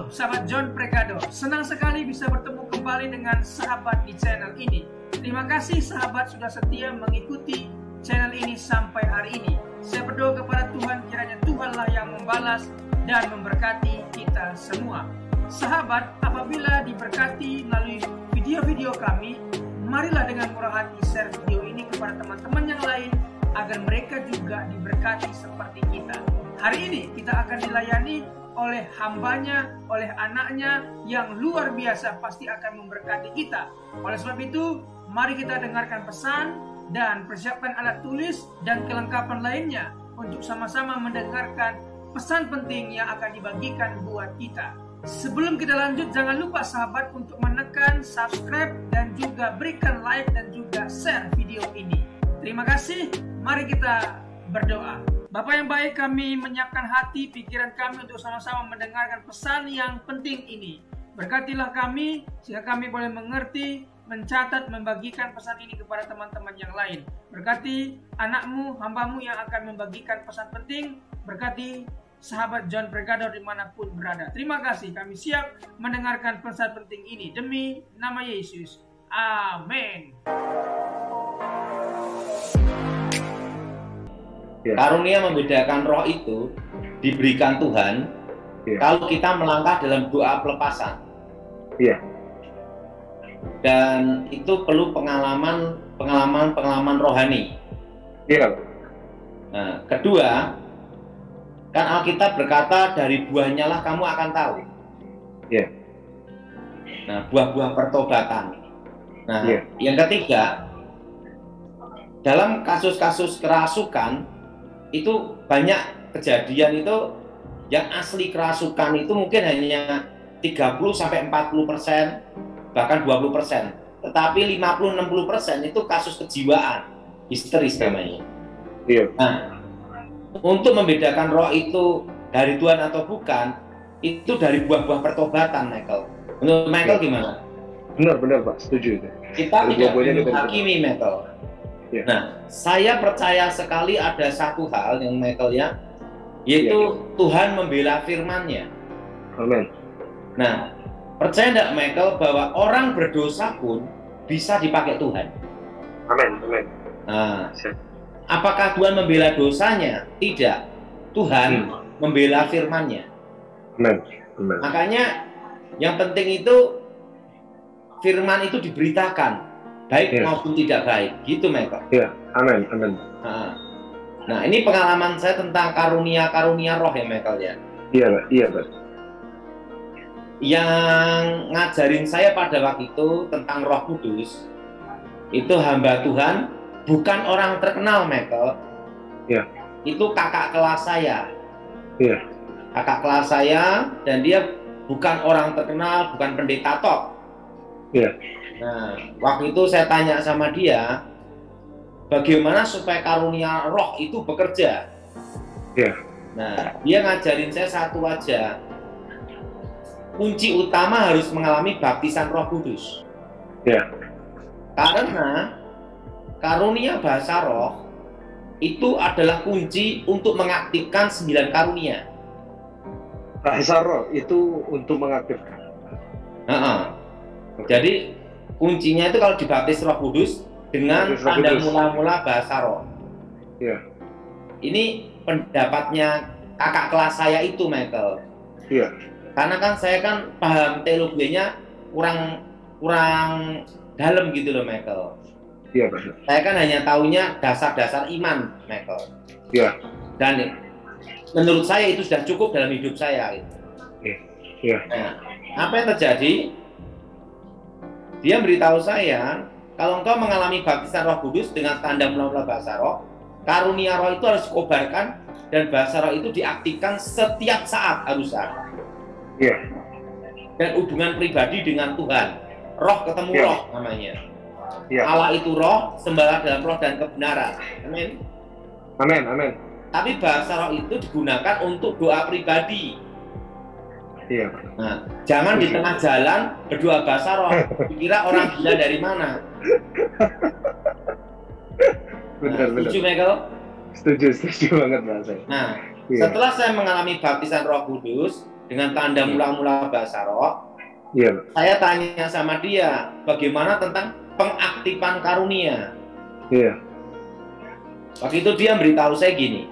Shalom, sahabat John Pregado. Senang sekali bisa bertemu kembali dengan sahabat di channel ini. Terima kasih sahabat sudah setia mengikuti channel ini sampai hari ini. Saya berdoa kepada Tuhan, kiranya Tuhanlah yang membalas dan memberkati kita semua. Sahabat, apabila diberkati melalui video-video kami, marilah dengan murah hati share video ini kepada teman-teman yang lain agar mereka juga diberkati seperti kita. Hari ini kita akan dilayani oleh hambanya, oleh anaknya yang luar biasa, pasti akan memberkati kita. Oleh sebab itu, mari kita dengarkan pesan dan persiapkan alat tulis dan kelengkapan lainnya untuk sama-sama mendengarkan pesan penting yang akan dibagikan buat kita. Sebelum kita lanjut, jangan lupa sahabat untuk menekan subscribe dan juga berikan like dan juga share video ini. Terima kasih, mari kita berdoa. Bapak yang baik, kami menyiapkan hati, pikiran kami untuk sama-sama mendengarkan pesan yang penting ini. Berkatilah kami, sehingga kami boleh mengerti, mencatat, membagikan pesan ini kepada teman-teman yang lain. Berkati anakmu, hambamu yang akan membagikan pesan penting. Berkati sahabat John Pregado dimanapun berada. Terima kasih, kami siap mendengarkan pesan penting ini. Demi nama Yesus. Amin. Karunia membedakan roh itu diberikan Tuhan kalau kita melangkah dalam doa pelepasan. Dan itu perlu pengalaman rohani. Nah, kedua, kan Alkitab berkata dari buahnya lah kamu akan tahu. Nah, buah-buah pertobatan. Nah, yang ketiga, dalam kasus-kasus kerasukan itu banyak kejadian itu yang asli kerasukan itu mungkin hanya 30-40%, bahkan 20%. Tetapi 50-60% itu kasus kejiwaan, histeris namanya. Nah, untuk membedakan roh itu dari Tuhan atau bukan, itu dari buah-buah pertobatan, Michael. Menurut Michael gimana? Benar Pak, setuju. Kita tidak boleh menghakimi, Michael. Nah, saya percaya sekali ada satu hal yang Michael ya, yaitu Tuhan membela firman-Nya. Amin. Nah, percaya enggak Michael bahwa orang berdosa pun bisa dipakai Tuhan? Amin. Nah, apakah Tuhan membela dosanya? Tidak. Tuhan membela firman-Nya. Amin. Makanya yang penting itu firman itu diberitakan, baik maupun tidak baik, gitu Michael. Amin. Nah, ini pengalaman saya tentang karunia roh ya Michael ya. Iya Pak. Yang ngajarin saya pada waktu itu tentang Roh Kudus itu hamba Tuhan, bukan orang terkenal Michael. Itu kakak kelas saya. Kakak kelas saya, dan dia bukan orang terkenal, bukan pendeta top. Nah, waktu itu saya tanya sama dia, bagaimana supaya karunia roh itu bekerja? Nah, dia ngajarin saya satu aja. Kunci utama harus mengalami baptisan Roh Kudus. Karena karunia bahasa roh itu adalah kunci untuk mengaktifkan 9 karunia. Bahasa roh itu untuk mengaktifkan. Jadi kuncinya itu kalau dibaptis Roh Kudus dengan tanda mula-mula bahasa roh. Ini pendapatnya kakak kelas saya itu, Michael. Karena kan saya kan paham teologinya kurang dalam gitu loh, Michael. Saya kan hanya taunya dasar-dasar iman, Michael. Dan menurut saya itu sudah cukup dalam hidup saya. Nah, apa yang terjadi? Dia beritahu saya, kalau engkau mengalami baptisan Roh Kudus dengan tanda mula-mula bahasa roh, karunia roh itu harus dikobarkan dan bahasa roh itu diaktifkan setiap saat harus ada. Dan hubungan pribadi dengan Tuhan, roh ketemu roh namanya. Allah itu roh, sembahlah dalam roh dan kebenaran. Amin. Tapi bahasa roh itu digunakan untuk doa pribadi. Nah, jangan di tengah jalan berdoa bahasa roh, dikira orang gila dari mana. Setuju Michael? Setuju banget Mas. Nah, setelah saya mengalami baptisan Roh Kudus, dengan tanda mula-mula bahasa roh. Iya. Saya tanya sama dia, bagaimana tentang pengaktifan karunia? Iya. Waktu itu dia beritahu saya gini,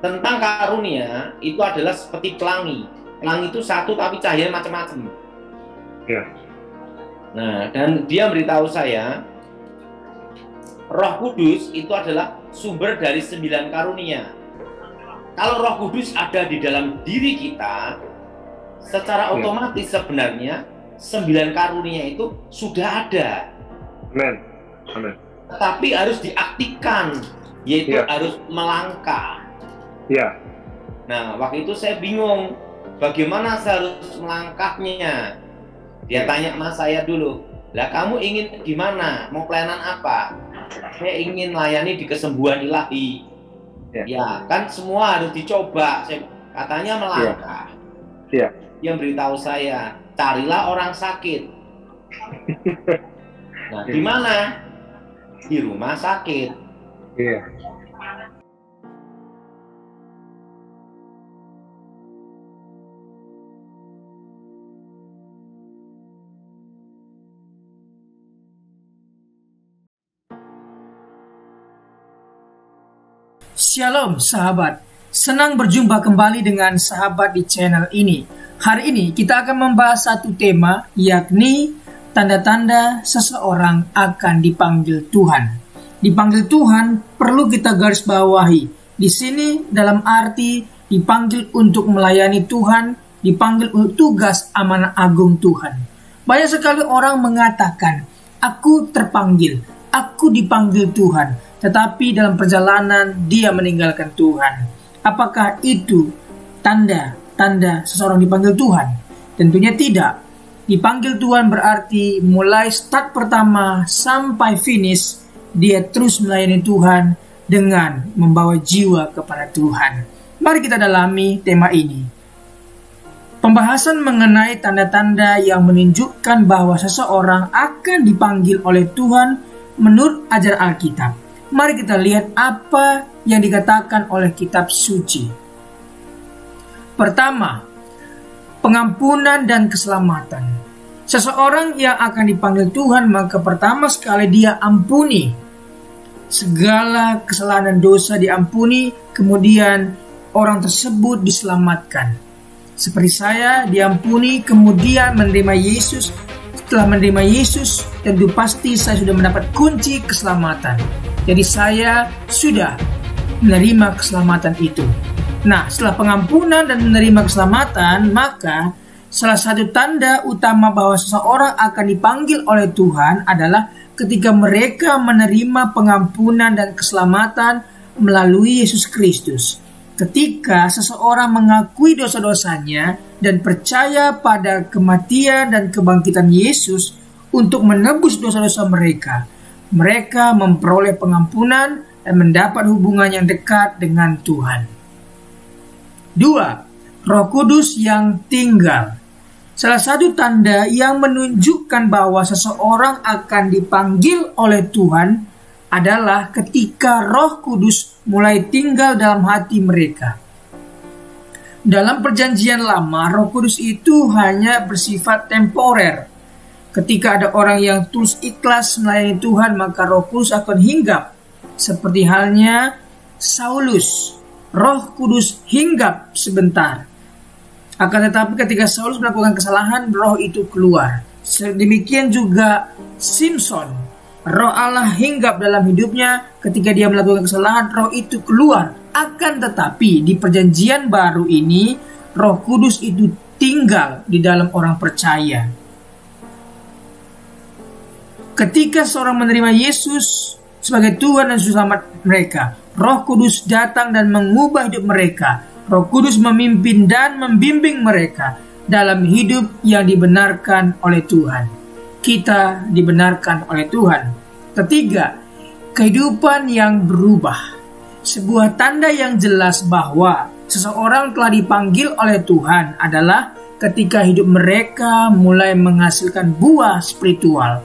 tentang karunia itu adalah seperti pelangi. Pelangi itu satu tapi cahayanya macam-macam. Iya. Nah, dan dia beritahu saya, Roh Kudus itu adalah sumber dari 9 karunia. Kalau Roh Kudus ada di dalam diri kita, secara otomatis sebenarnya 9 karunia itu sudah ada. Amin. Amin. Tetapi harus diaktifkan, yaitu harus melangkah. Iya. Nah, waktu itu saya bingung, bagaimana saya harus melangkahnya. Dia tanya sama saya dulu, lah kamu ingin gimana? Mau pelayanan apa? Saya ingin layani di kesembuhan ilahi. Ya, kan semua harus dicoba. Katanya melangkah. Iya. Dia beritahu saya, carilah orang sakit. Nah, di mana? Di rumah sakit. Iya. Shalom sahabat, senang berjumpa kembali dengan sahabat di channel ini. Hari ini kita akan membahas satu tema, yakni tanda-tanda seseorang akan dipanggil Tuhan. Dipanggil Tuhan perlu kita garis bawahi. Di sini dalam arti dipanggil untuk melayani Tuhan, dipanggil untuk tugas amanah agung Tuhan. Banyak sekali orang mengatakan, aku terpanggil, aku dipanggil Tuhan. Tetapi dalam perjalanan dia meninggalkan Tuhan. Apakah itu tanda seseorang dipanggil Tuhan? Tentunya tidak. Dipanggil Tuhan berarti mulai start pertama sampai finish, dia terus melayani Tuhan dengan membawa jiwa kepada Tuhan. Mari kita dalami tema ini. Pembahasan mengenai tanda-tanda yang menunjukkan bahwa seseorang akan dipanggil oleh Tuhan menurut ajaran Alkitab. Mari kita lihat apa yang dikatakan oleh kitab suci. Pertama, pengampunan dan keselamatan. Seseorang yang akan dipanggil Tuhan, maka pertama sekali dia ampuni. Segala kesalahan dan dosa diampuni, kemudian orang tersebut diselamatkan. Seperti saya diampuni, kemudian menerima Yesus. Setelah menerima Yesus, tentu pasti saya sudah mendapat kunci keselamatan. Jadi saya sudah menerima keselamatan itu. Nah, setelah pengampunan dan menerima keselamatan, maka salah satu tanda utama bahwa seseorang akan dipanggil oleh Tuhan adalah ketika mereka menerima pengampunan dan keselamatan melalui Yesus Kristus. Ketika seseorang mengakui dosa-dosanya dan percaya pada kematian dan kebangkitan Yesus untuk menebus dosa-dosa mereka, mereka memperoleh pengampunan dan mendapat hubungan yang dekat dengan Tuhan. 2. Roh Kudus yang tinggal. Salah satu tanda yang menunjukkan bahwa seseorang akan dipanggil oleh Tuhan adalah ketika Roh Kudus mulai tinggal dalam hati mereka. Dalam Perjanjian Lama, Roh Kudus itu hanya bersifat temporer. Ketika ada orang yang tulus ikhlas melayani Tuhan, maka Roh Kudus akan hinggap. Seperti halnya Saulus, Roh Kudus hinggap sebentar. Akan tetapi ketika Saulus melakukan kesalahan, roh itu keluar. Demikian juga Simson, Roh Allah hinggap dalam hidupnya. Ketika dia melakukan kesalahan, roh itu keluar. Akan tetapi di Perjanjian Baru ini, Roh Kudus itu tinggal di dalam orang percaya. Ketika seorang menerima Yesus sebagai Tuhan dan Juru Selamat mereka, Roh Kudus datang dan mengubah hidup mereka. Roh Kudus memimpin dan membimbing mereka dalam hidup yang dibenarkan oleh Tuhan. Kita dibenarkan oleh Tuhan. Ketiga, kehidupan yang berubah. Sebuah tanda yang jelas bahwa seseorang telah dipanggil oleh Tuhan adalah ketika hidup mereka mulai menghasilkan buah spiritual.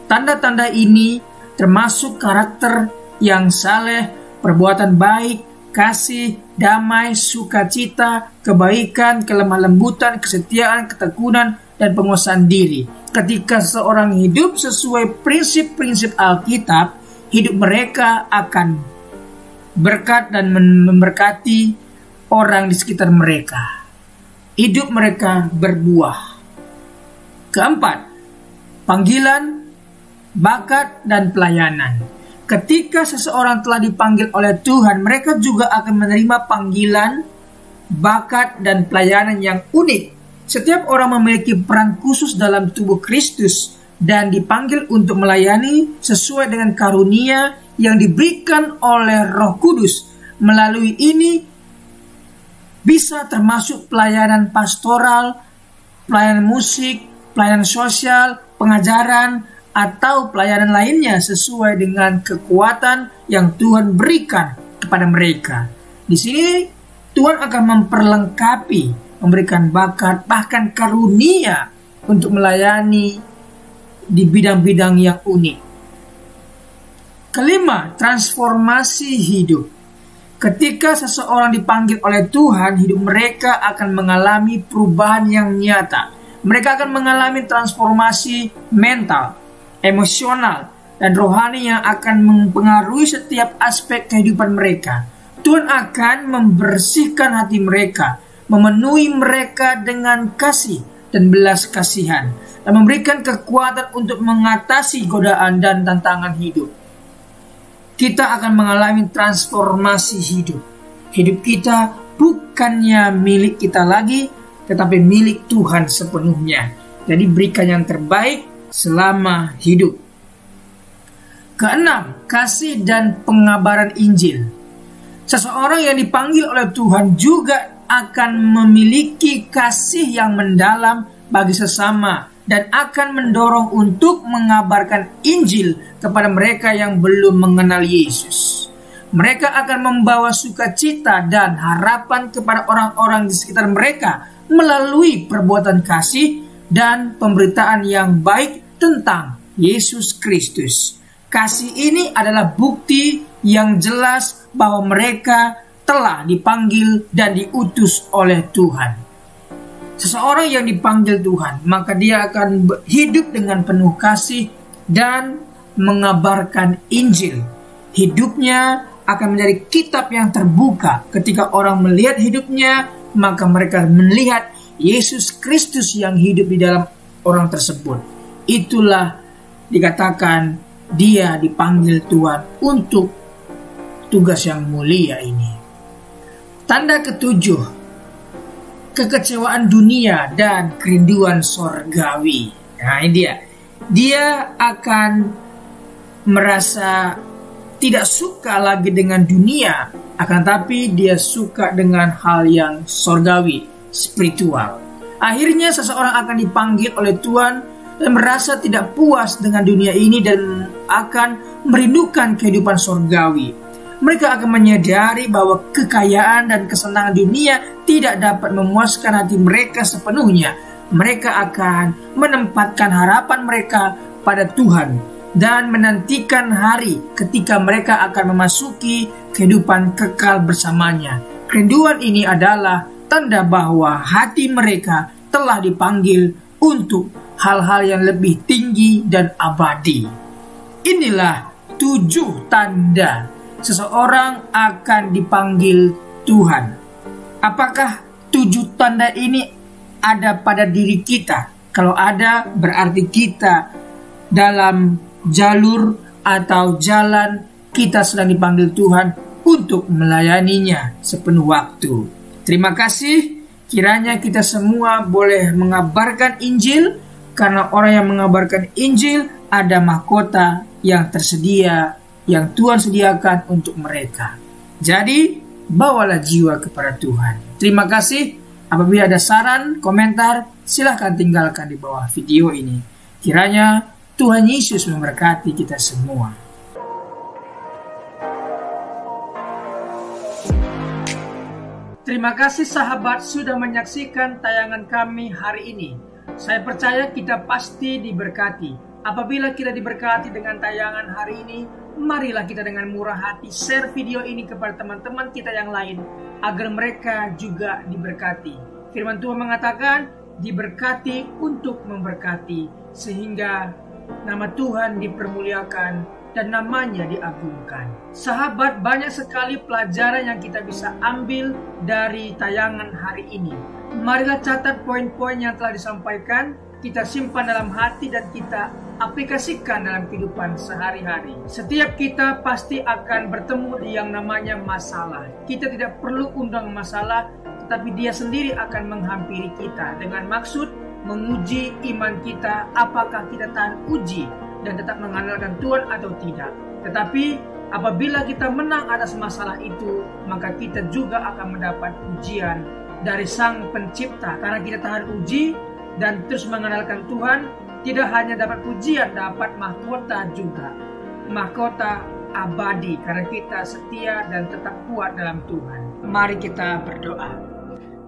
Tanda-tanda ini termasuk karakter yang saleh, perbuatan baik, kasih, damai, sukacita, kebaikan, kelemah lembutan, kesetiaan, ketekunan, dan penguasaan diri. Ketika seseorang hidup sesuai prinsip-prinsip Alkitab, hidup mereka akan berkat dan memberkati orang di sekitar mereka. Hidup mereka berbuah. Keempat, panggilan, bakat, dan pelayanan. Ketika seseorang telah dipanggil oleh Tuhan, mereka juga akan menerima panggilan, bakat, dan pelayanan yang unik. Setiap orang memiliki peran khusus dalam tubuh Kristus dan dipanggil untuk melayani sesuai dengan karunia yang diberikan oleh Roh Kudus. Melalui ini bisa termasuk pelayanan pastoral, pelayanan musik, pelayanan sosial, pengajaran, atau pelayanan lainnya sesuai dengan kekuatan yang Tuhan berikan kepada mereka. Di sini Tuhan akan memperlengkapi, memberikan bakat, bahkan karunia untuk melayani di bidang-bidang yang unik. Kelima, transformasi hidup. Ketika seseorang dipanggil oleh Tuhan, hidup mereka akan mengalami perubahan yang nyata. Mereka akan mengalami transformasi mental, emosional, dan rohani yang akan mempengaruhi setiap aspek kehidupan mereka. Tuhan akan membersihkan hati mereka, memenuhi mereka dengan kasih dan belas kasihan, dan memberikan kekuatan untuk mengatasi godaan dan tantangan hidup. Kita akan mengalami transformasi hidup. Hidup kita bukannya milik kita lagi, tetapi milik Tuhan sepenuhnya. Jadi berikan yang terbaik selama hidup. Keenam, kasih dan pengabaran Injil. Seseorang yang dipanggil oleh Tuhan juga akan memiliki kasih yang mendalam bagi sesama dan akan mendorong untuk mengabarkan Injil kepada mereka yang belum mengenal Yesus. Mereka akan membawa sukacita dan harapan kepada orang-orang di sekitar mereka melalui perbuatan kasih dan pemberitaan yang baik tentang Yesus Kristus. Kasih ini adalah bukti yang jelas bahwa mereka telah dipanggil dan diutus oleh Tuhan. Seseorang yang dipanggil Tuhan, maka dia akan hidup dengan penuh kasih dan mengabarkan Injil. Hidupnya akan menjadi kitab yang terbuka. Ketika orang melihat hidupnya, maka mereka melihat Yesus Kristus yang hidup di dalam orang tersebut. Itulah dikatakan dia dipanggil Tuhan untuk tugas yang mulia ini. Tanda ketujuh, kekecewaan dunia dan kerinduan sorgawi. Nah ini dia. Dia akan merasa tidak suka lagi dengan dunia, akan tapi dia suka dengan hal yang sorgawi, spiritual. Akhirnya seseorang akan dipanggil oleh Tuhan dan merasa tidak puas dengan dunia ini dan akan merindukan kehidupan sorgawi. Mereka akan menyadari bahwa kekayaan dan kesenangan dunia tidak dapat memuaskan hati mereka sepenuhnya. Mereka akan menempatkan harapan mereka pada Tuhan dan menantikan hari ketika mereka akan memasuki kehidupan kekal bersamanya. Kerinduan ini adalah tanda bahwa hati mereka telah dipanggil untuk hal-hal yang lebih tinggi dan abadi. Inilah 7 tanda seseorang akan dipanggil Tuhan. Apakah 7 tanda ini ada pada diri kita? Kalau ada, berarti kita dalam jalur atau jalan kita sedang dipanggil Tuhan untuk melayaninya sepenuh waktu. Terima kasih. Kiranya kita semua boleh mengabarkan Injil, karena orang yang mengabarkan Injil ada mahkota yang tersedia, yang Tuhan sediakan untuk mereka. Jadi, bawalah jiwa kepada Tuhan. Terima kasih. Apabila ada saran, komentar, silahkan tinggalkan di bawah video ini. Kiranya Tuhan Yesus memberkati kita semua. Terima kasih sahabat sudah menyaksikan tayangan kami hari ini. Saya percaya kita pasti diberkati. Apabila kita diberkati dengan tayangan hari ini, marilah kita dengan murah hati share video ini kepada teman-teman kita yang lain, agar mereka juga diberkati. Firman Tuhan mengatakan, diberkati untuk memberkati, sehingga nama Tuhan dipermuliakan dan namanya diagungkan. Sahabat, banyak sekali pelajaran yang kita bisa ambil dari tayangan hari ini. Marilah catat poin-poin yang telah disampaikan, kita simpan dalam hati dan kita aplikasikan dalam kehidupan sehari-hari. Setiap kita pasti akan bertemu dengan yang namanya masalah. Kita tidak perlu undang masalah, tetapi dia sendiri akan menghampiri kita dengan maksud menguji iman kita, apakah kita tahan uji dan tetap mengandalkan Tuhan atau tidak. Tetapi apabila kita menang atas masalah itu, maka kita juga akan mendapat ujian dari Sang Pencipta. Karena kita tahan uji dan terus mengandalkan Tuhan, tidak hanya dapat pujian, dapat mahkota juga. Mahkota abadi karena kita setia dan tetap kuat dalam Tuhan. Mari kita berdoa.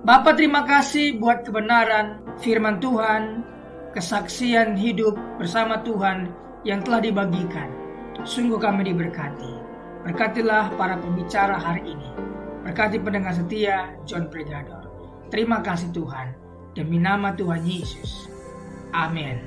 Bapa, terima kasih buat kebenaran firman Tuhan, kesaksian hidup bersama Tuhan yang telah dibagikan. Sungguh kami diberkati. Berkatilah para pembicara hari ini. Berkati pendengar setia John Pregador. Terima kasih Tuhan. Demi nama Tuhan Yesus. Amin.